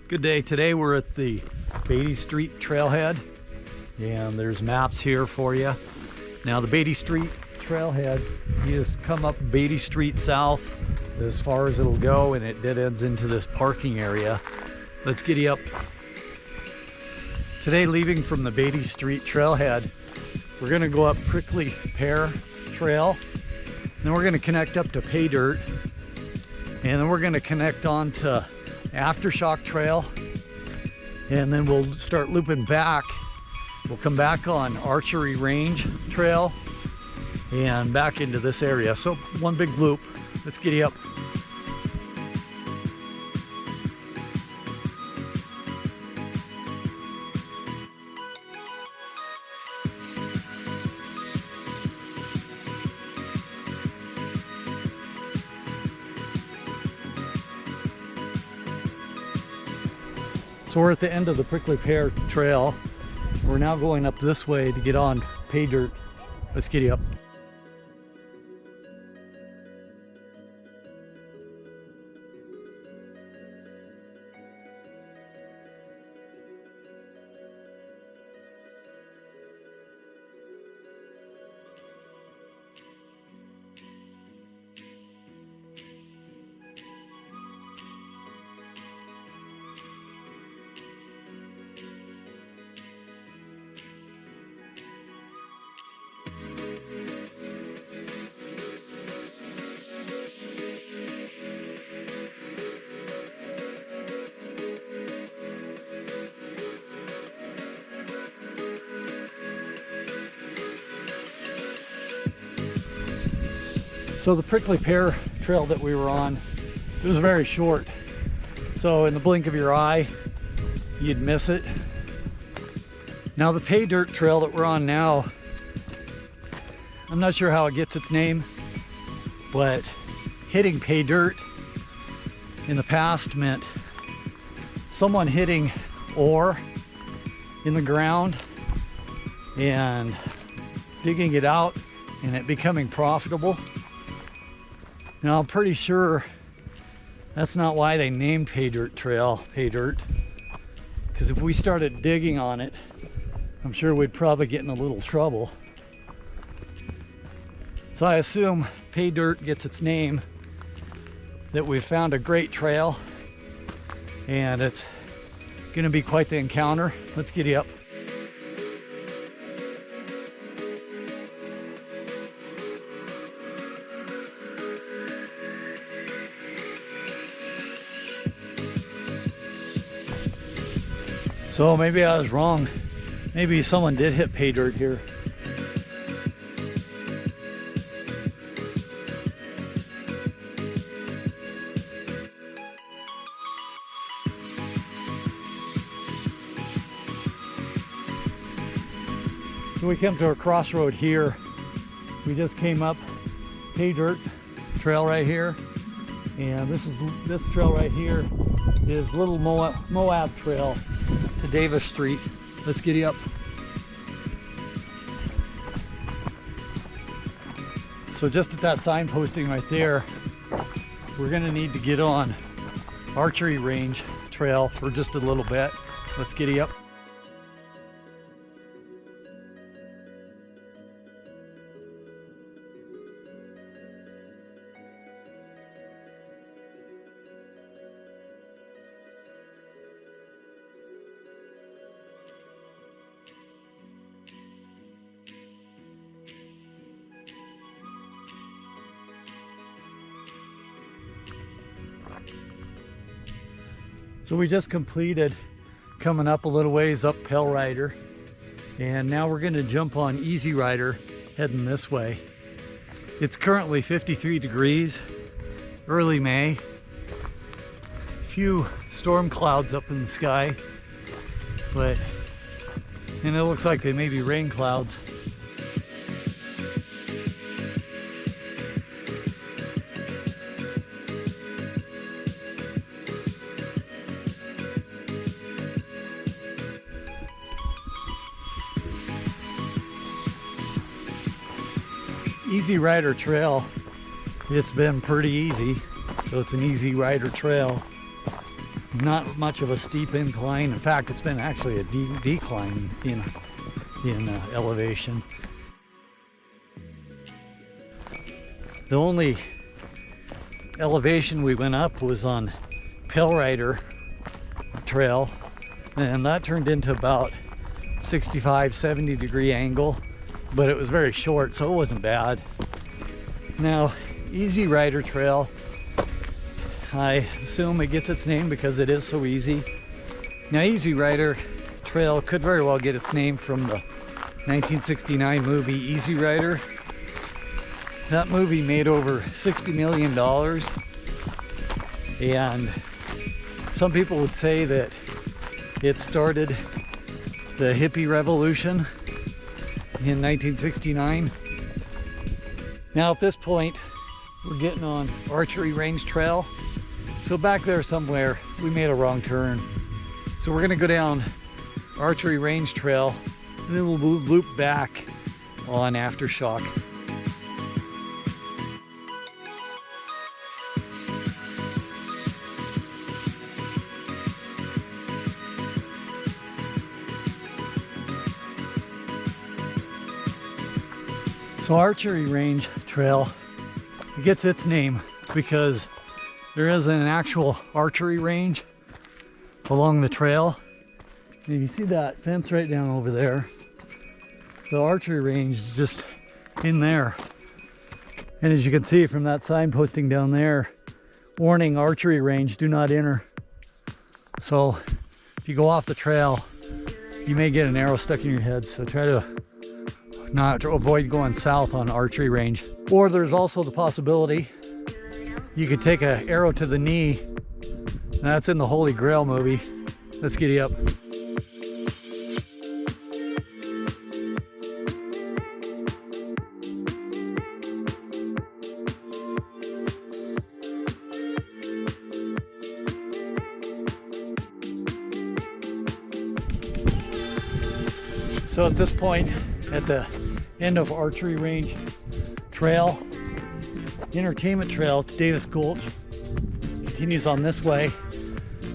Good day. Today we're at the Beatty Street trailhead, and there's maps here for you. Now the Beatty Street trailhead, you just come up Beatty Street south as far as it'll go, and it dead ends into this parking area. Let's giddy up. Today, leaving from the Beatty Street trailhead, we're going to go up Prickly Pear Trail, then we're going to connect up to Pay Dirt, and then we're going to connect on to Aftershock Trail, and then we'll start looping back. We'll come back on Archery Range Trail and back into this area. So one big loop. Let's giddy up. So we're at the end of the Prickly Pear Trail. We're now going up this way to get on Pay Dirt. Let's giddy up. So the Prickly Pear Trail that we were on, it was very short. So in the blink of your eye, you'd miss it. Now the Pay Dirt Trail that we're on now, I'm not sure how it gets its name, but hitting pay dirt in the past meant someone hitting ore in the ground and digging it out and it becoming profitable. Now I'm pretty sure that's not why they named Pay Dirt Trail Pay Dirt, because if we started digging on it, I'm sure we'd probably get in a little trouble. So I assume Pay Dirt gets its name that we've found a great trail, and it's gonna be quite the encounter. Let's giddy up. So maybe I was wrong. Maybe someone did hit Pay Dirt here. So we come to a crossroad here. We just came up Pay Dirt Trail right here. And this trail right here is Little Moab Trail to Davis Street. Let's giddy up. So just at that signposting right there, we're gonna need to get on Archery Range Trail for just a little bit. Let's giddy up. So we just completed coming up a little ways up Pell Rider, and now we're going to jump on Easy Rider heading this way. It's currently 53 degrees, early May. A few storm clouds up in the sky, and it looks like they may be rain clouds. Easy Rider Trail, it's been pretty easy, so it's an Easy Rider Trail. not much of a steep incline. In fact, it's been actually a decline in elevation. The only elevation we went up was on Pear Trail, and that turned into about 65-70 degree angle, but it was very short, so it wasn't bad. Now, Easy Rider Trail, I assume it gets its name because it is so easy. Now, Easy Rider Trail could very well get its name from the 1969 movie Easy Rider. That movie made over $60 million, and some people would say that it started the hippie revolution in 1969. Now at this point, we're getting on Archery Range Trail. So back there somewhere, we made a wrong turn. So we're gonna go down Archery Range Trail, and then we'll loop back on Aftershock. So Archery Range Trail, it gets its name because there is an actual archery range along the trail. And you see that fence right down over there. The archery range is just in there. And as you can see from that sign posting down there, warning, archery range, do not enter. So if you go off the trail, you may get an arrow stuck in your head. So try to avoid going south on archery range. Or there's also the possibility you could take an arrow to the knee. That's in the Holy Grail movie. Let's giddy up. So at this point, at the end of Archery Range Trail, Entertainment Trail to Davis Gulch continues on this way.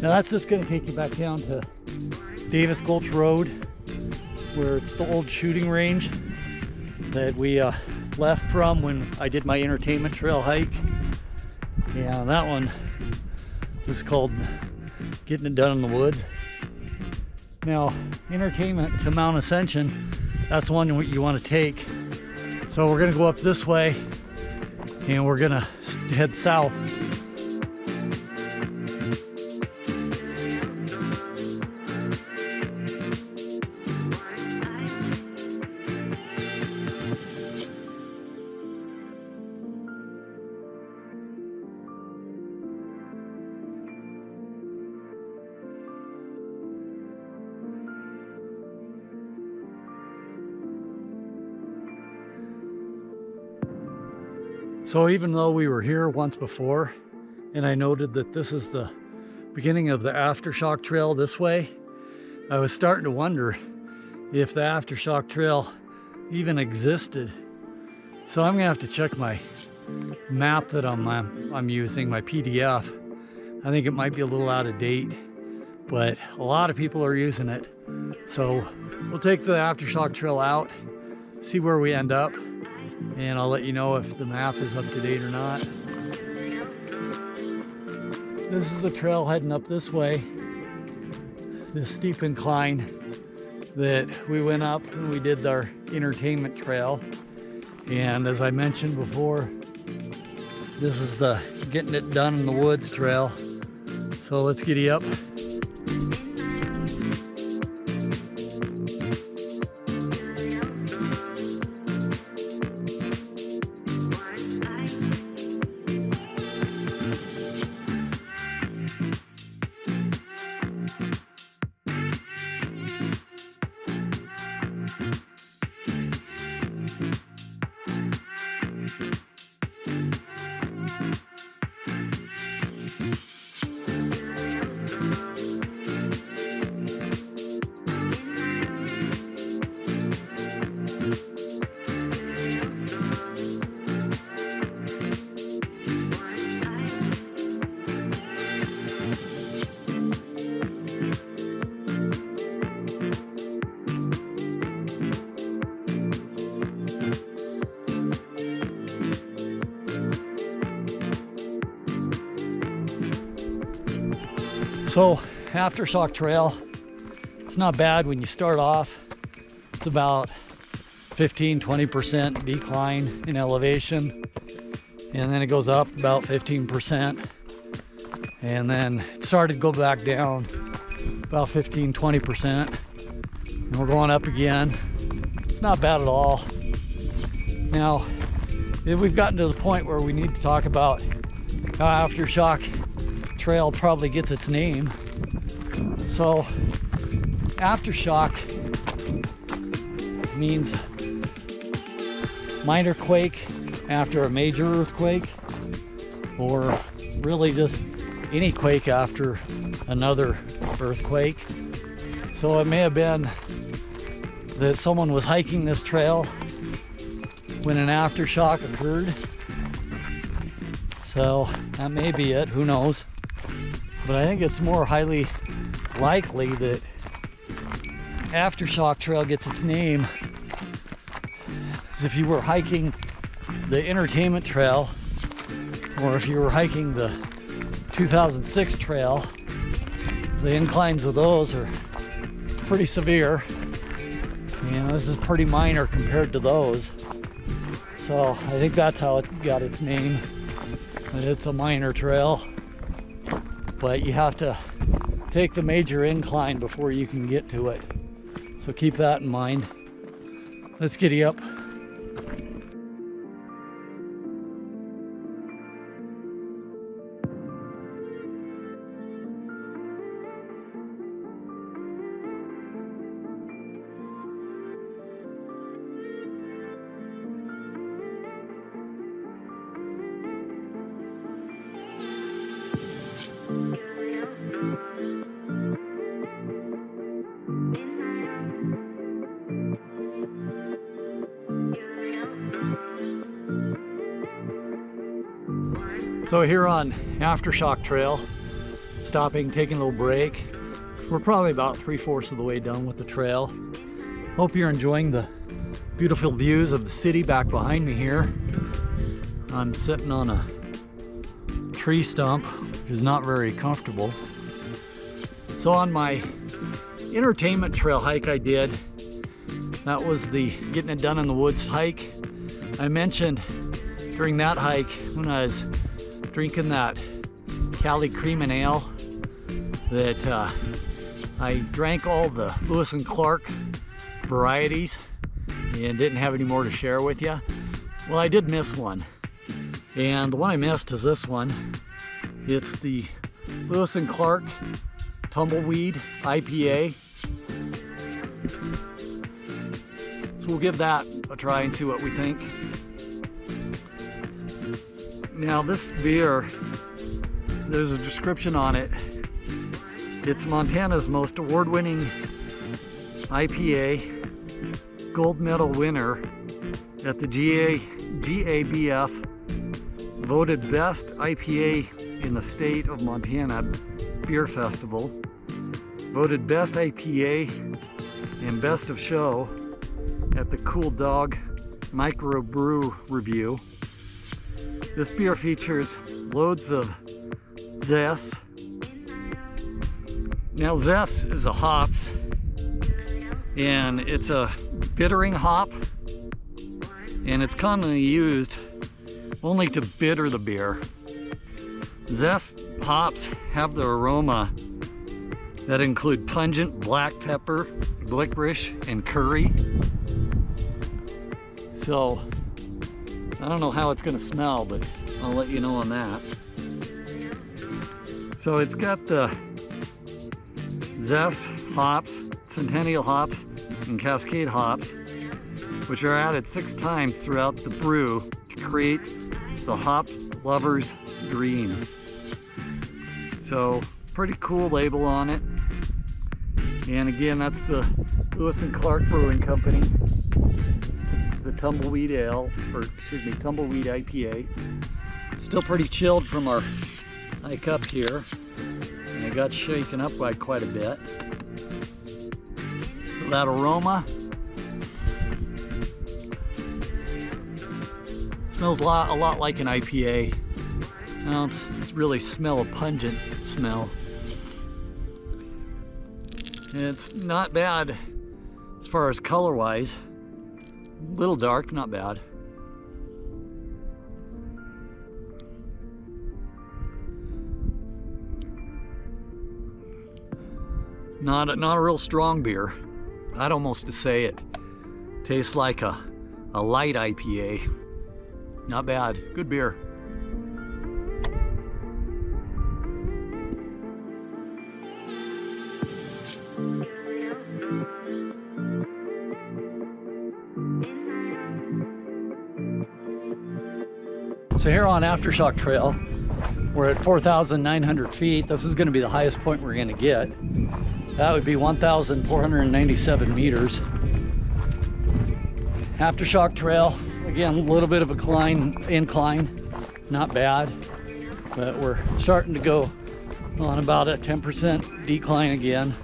Now that's just going to take you back down to Davis Gulch Road, where it's the old shooting range that we left from when I did my Entertainment Trail hike. Yeah, that one was called Getting It Done in the Woods. Now, Entertainment to Mount Ascension, that's one you want to take. So we're going to go up this way, and we're going to head south. So even though we were here once before, and I noted that this is the beginning of the Aftershock Trail this way, I was starting to wonder if the Aftershock Trail even existed. So I'm gonna have to check my map that I'm using, my PDF. I think it might be a little out of date, but a lot of people are using it. So we'll take the Aftershock Trail out, see where we end up, and I'll let you know if the map is up to date or not. This is the trail heading up this way. This steep incline that we went up when we did our Entertainment Trail. And as I mentioned before, this is the Getting It Done in the Woods trail. So let's giddy up. So Aftershock Trail, it's not bad when you start off. It's about 15-20% decline in elevation, and then it goes up about 15%, and then it started to go back down about 15-20%, and we're going up again. It's not bad at all. Now we've gotten to the point where we need to talk about how Aftershock Trail probably gets its name. So Aftershock means minor quake after a major earthquake, or really just any quake after another earthquake. So it may have been that someone was hiking this trail when an aftershock occurred. So that may be it, who knows? But I think it's more highly likely that Aftershock Trail gets its name as if you were hiking the Entertainment Trail, or if you were hiking the 2006 trail. The inclines of those are pretty severe. You know, this is pretty minor compared to those. So I think that's how it got its name. It's a minor trail, but you have to take the major incline before you can get to it. So keep that in mind. Let's giddy up. So here on Aftershock Trail, stopping, taking a little break. We're probably about 3/4 of the way done with the trail. Hope you're enjoying the beautiful views of the city back behind me here. I'm sitting on a tree stump, which is not very comfortable. So on my entertainment trail hike I did, that was the Getting It Done in the Woods hike. I mentioned during that hike, when I was drinking that Cali Cream and Ale, that I drank all the Lewis and Clark varieties and didn't have any more to share with you. Well, I did miss one, and the one I missed is this one. It's the Lewis and Clark Tumbleweed IPA. So we'll give that a try and see what we think. Now this beer, there's a description on it. It's Montana's most award-winning IPA, gold medal winner at the GABF, voted best IPA in the state of Montana Beer Festival, voted best IPA and best of show at the Cool Dog Microbrew Review. This beer features loads of zest. Now zest is a hops, and it's a bittering hop, and it's commonly used only to bitter the beer. Zest hops have the aroma that include pungent black pepper, licorice, and curry. So I don't know how it's going to smell, but I'll let you know on that. So it's got the zest hops, Centennial hops, and Cascade hops, which are added 6 times throughout the brew to create the hop lover's dream. So pretty cool label on it. And again, that's the Lewis and Clark Brewing Company, the Tumbleweed Ale, or excuse me, Tumbleweed IPA. Still pretty chilled from our hike up here, and it got shaken up by quite a bit. So that aroma smells a lot like an IPA. I don't really smell a pungent smell. It's not bad as far as color-wise. A little dark, not bad. Not a real strong beer. I'd almost say it tastes like a light IPA. Not bad, good beer. So here on Aftershock Trail, we're at 4,900 feet. This is going to be the highest point we're going to get. That would be 1,497 meters. Aftershock Trail, again, a little bit of a incline, not bad, but we're starting to go on about a 10% decline again.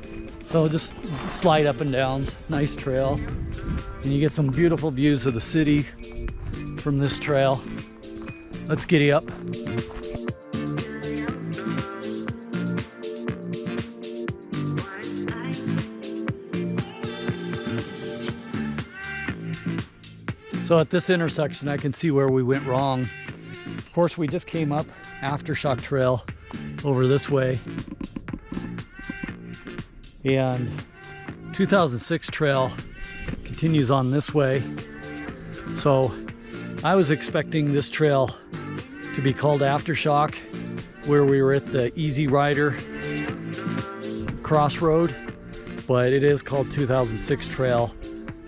So just slide up and down, nice trail. And you get some beautiful views of the city from this trail. Let's giddy up. So at this intersection, I can see where we went wrong. Of course, we just came up Aftershock Trail over this way. And 2006 trail continues on this way. So I was expecting this trail to be called Aftershock, where we were at the Easy Rider crossroad, but it is called 2006 trail,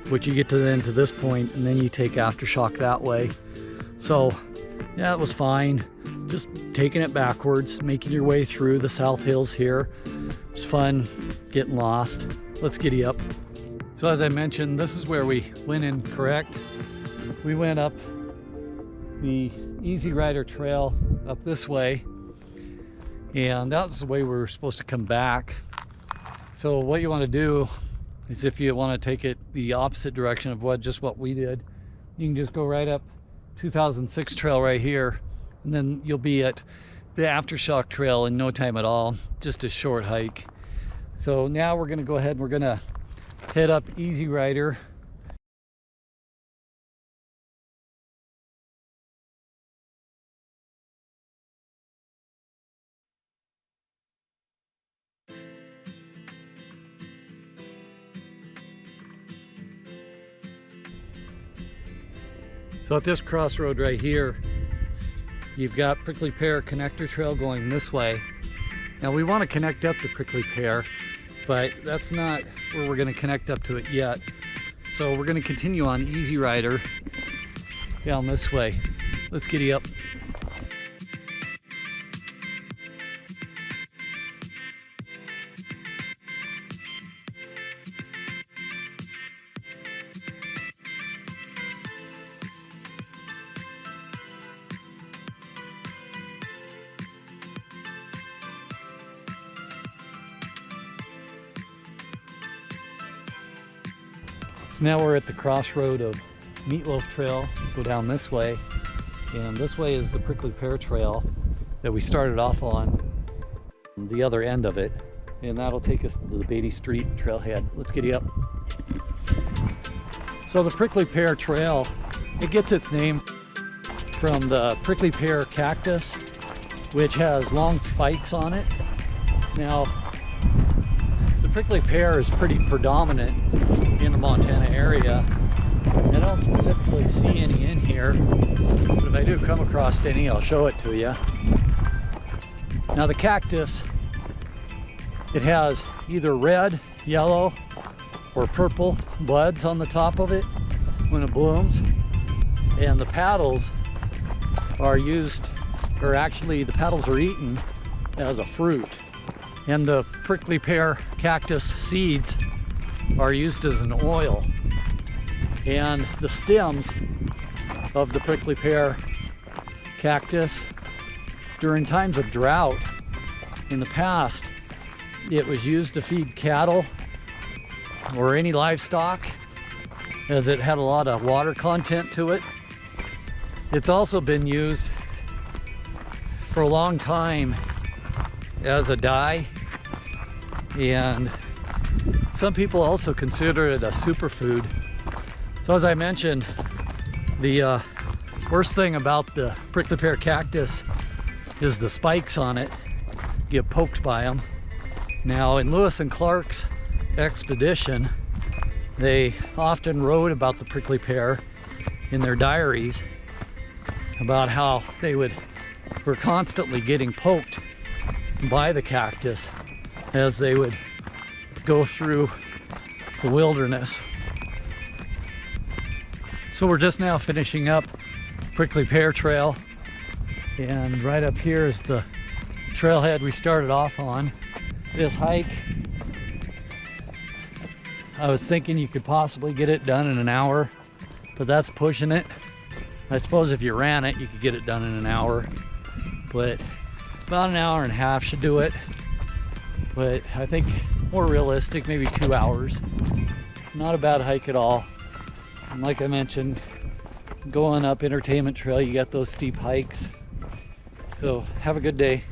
which you get to this point and then you take Aftershock that way. So yeah, it was fine. Just taking it backwards, making your way through the South Hills here. It was fun getting lost. Let's giddy up. So as I mentioned, this is where we went incorrect. We went up the Easy Rider Trail up this way, and that was the way we were supposed to come back. So what you want to do is, if you want to take it the opposite direction of what we did, you can just go right up 2006 trail right here, and then you'll be at the Aftershock Trail in no time at all. Just a short hike. So now we're going to go ahead and we're going to head up Easy Rider. So at this crossroad right here, you've got Prickly Pear Connector Trail going this way. Now we want to connect up to Prickly Pear, but that's not where we're going to connect up to it yet. So we're going to continue on Easy Rider down this way. Let's giddy up. So now we're at the crossroad of Meatloaf Trail. Go down this way, and this way is the Prickly Pear Trail that we started off on, the other end of it, and that'll take us to the Beatty Street trailhead. Let's giddy up. So the Prickly Pear Trail, it gets its name from the prickly pear cactus, which has long spikes on it. Now, the prickly pear is pretty predominant in the Montana area. I don't specifically see any in here, but if I do come across any, I'll show it to you. Now the cactus, it has either red, yellow, or purple buds on the top of it when it blooms, and the petals are used, or actually the petals are eaten as a fruit, and the prickly pear cactus seeds are used as an oil. And the stems of the prickly pear cactus, during times of drought in the past, it was used to feed cattle or any livestock, as it had a lot of water content to it. It's also been used for a long time as a dye, and Some people also consider it a superfood. So as I mentioned, the worst thing about the prickly pear cactus is the spikes on it. Get poked by them. Now in Lewis and Clark's expedition, they often wrote about the prickly pear in their diaries, about how they were constantly getting poked by the cactus as they would go through the wilderness. So we're just now finishing up Prickly Pear Trail, and right up here is the trailhead we started off on. This hike, I was thinking you could possibly get it done in an hour, but that's pushing it. I suppose if you ran it, you could get it done in an hour, but about an hour and a half should do it. But I think more realistic, maybe 2 hours. Not a bad hike at all. And like I mentioned, going up Entertainment Trail, you got those steep hikes. So have a good day.